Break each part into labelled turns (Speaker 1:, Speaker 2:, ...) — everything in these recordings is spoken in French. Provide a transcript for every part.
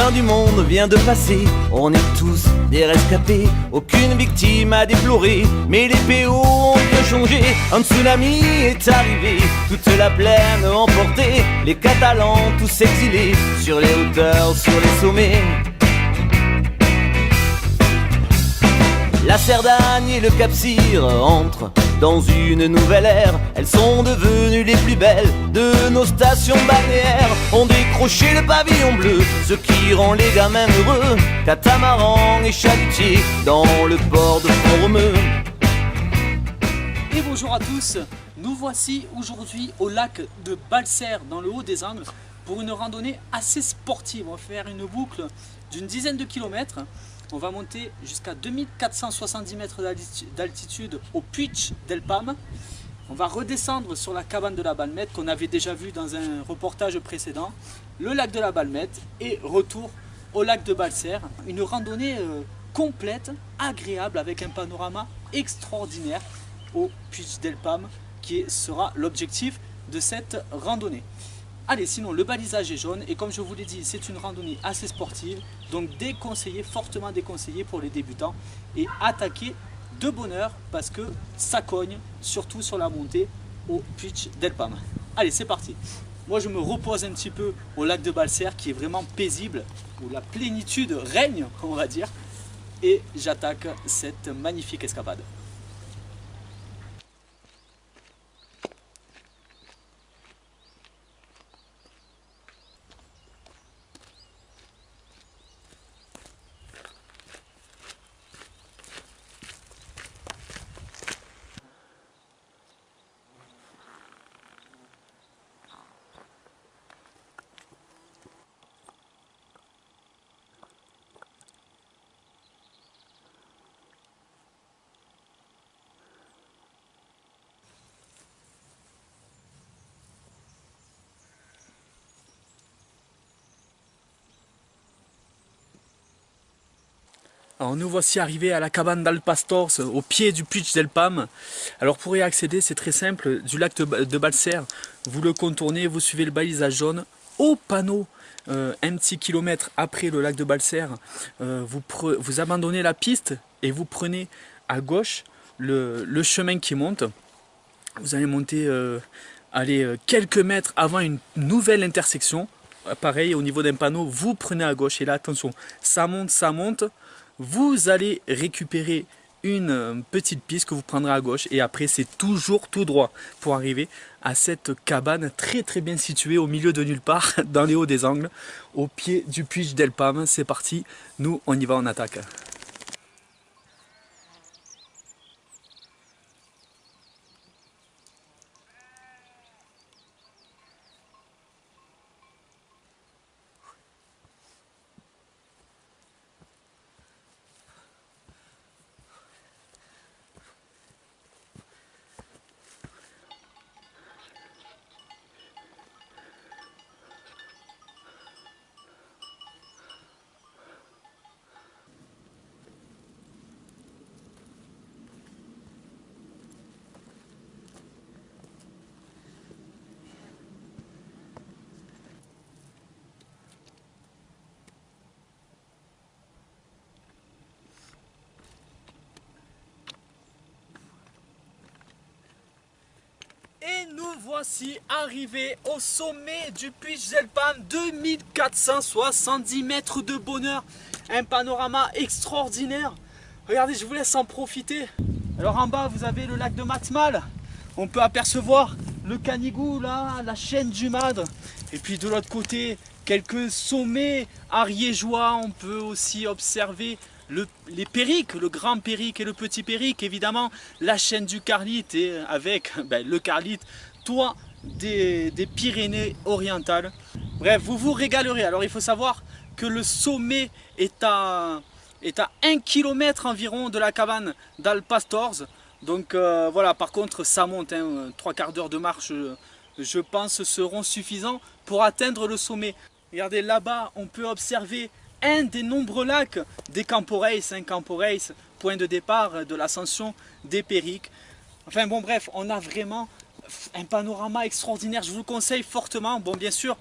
Speaker 1: fin du monde vient de passer, on est tous des rescapés, aucune victime à déplorer, mais les PO ont bien changé, un tsunami est arrivé, toute la plaine emportée, les Catalans tous exilés, sur les hauteurs, sur les sommets. La Cerdagne et le Cap-Cyr entrent dans une nouvelle ère. Elles sont devenues les plus belles de nos stations balnéaires. On décroché le pavillon bleu, ce qui rend les gamins heureux. Catamarans et chalutiers dans le port de Pont-Romeu.
Speaker 2: Et bonjour à tous, nous voici aujourd'hui au lac de Balser dans le Haut-des-Angles pour une randonnée assez sportive. On va faire une boucle d'une dizaine de kilomètres. On va monter jusqu'à 2470 mètres d'altitude au Puig del Pam. On va redescendre sur la cabane de la Balmette qu'on avait déjà vu dans un reportage précédent, le lac de la Balmette et retour au lac de Balser. Une randonnée complète, agréable avec un panorama extraordinaire au Puig del Pam qui sera l'objectif de cette randonnée. Allez, sinon le balisage est jaune et comme je vous l'ai dit, c'est une randonnée assez sportive, donc déconseillé, fortement déconseillé pour les débutants et attaquer de bonne heure parce que ça cogne, surtout sur la montée au Puig del Pam. Allez, c'est parti. Moi je me repose un petit peu au lac de Balser qui est vraiment paisible, où la plénitude règne, on va dire, et j'attaque cette magnifique escapade. Alors nous voici arrivés à la cabane d'Alpastors, au pied du Puig del Pam. Alors pour y accéder, c'est très simple, du lac de Balser, vous le contournez, vous suivez le balisage jaune. Au panneau, un petit kilomètre après le lac de Balser, vous abandonnez la piste et vous prenez à gauche le chemin qui monte. Vous allez monter quelques mètres avant une nouvelle intersection. Pareil, au niveau d'un panneau, vous prenez à gauche et là, attention, ça monte, ça monte. Vous allez récupérer une petite piste que vous prendrez à gauche et après c'est toujours tout droit pour arriver à cette cabane très très bien située au milieu de nulle part dans les Hauts-des-Angles au pied du Puig del Pam. C'est parti, nous on y va, on attaque. Et nous voici arrivés au sommet du Puig del Pam, 2470 mètres de bonheur, un panorama extraordinaire. Regardez, je vous laisse en profiter. Alors en bas, vous avez le lac de Matmal, on peut apercevoir le Canigou, là, la chaîne du Madre. Et puis de l'autre côté, quelques sommets ariégeois, on peut aussi observer les Périques, le grand Périque et le petit Périque, évidemment, la chaîne du Carlite et avec le Carlite, toit des Pyrénées orientales. Bref, vous vous régalerez. Alors il faut savoir que le sommet est à 1 km environ de la cabane d'Alpastors. Donc voilà, par contre ça monte, 3/4 d'heure de marche je pense seront suffisants pour atteindre le sommet. Regardez là-bas, on peut observer un des nombreux lacs des Campo Reis, Campo Reis, point de départ de l'ascension des Périques. Enfin bon bref, on a vraiment un panorama extraordinaire, je vous le conseille fortement. Bon bien sûr,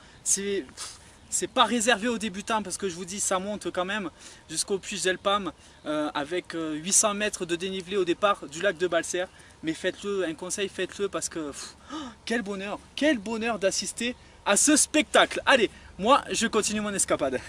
Speaker 2: c'est pas réservé aux débutants parce que je vous dis ça monte quand même jusqu'au puits Gelpam avec 800 mètres de dénivelé au départ du lac de Balser. Mais faites-le, un conseil, faites-le parce que quel bonheur d'assister à ce spectacle. Allez, moi je continue mon escapade.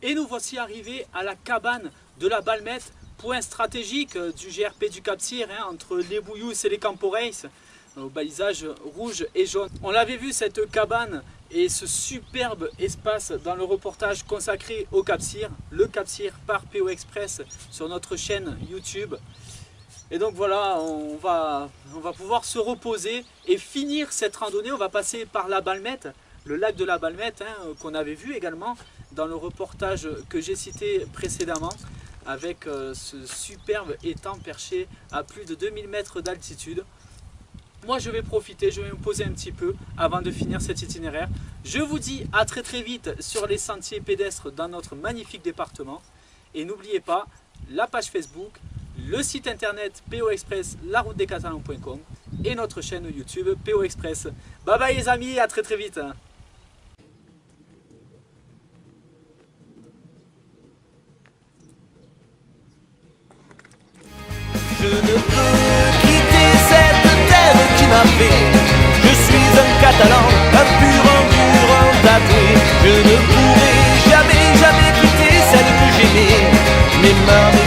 Speaker 2: Et nous voici arrivés à la cabane de la Balmette, point stratégique du GRP du Cap-Cyr, entre les Bouillous et les Camporeis, au balisage rouge et jaune. On l'avait vu cette cabane et ce superbe espace dans le reportage consacré au Cap-Cyr, le Cap-Cyr par PO Express sur notre chaîne YouTube. Et donc voilà, on va pouvoir se reposer et finir cette randonnée. On va passer par la Balmette, le lac de la Balmette, qu'on avait vu également dans le reportage que j'ai cité précédemment, avec ce superbe étang perché à plus de 2000 mètres d'altitude. Moi je vais profiter, je vais me poser un petit peu avant de finir cet itinéraire. Je vous dis à très vite sur les sentiers pédestres dans notre magnifique département. Et n'oubliez pas la page Facebook, le site internet PO Express, laroutedescatalans.com et notre chaîne YouTube PO Express. Bye bye les amis, à très vite.
Speaker 1: Je ne peux quitter cette terre qui m'a fait. Je suis un Catalan, un pur endurant tatoué. Je ne pourrai jamais quitter celle que j'aimais. Mes mains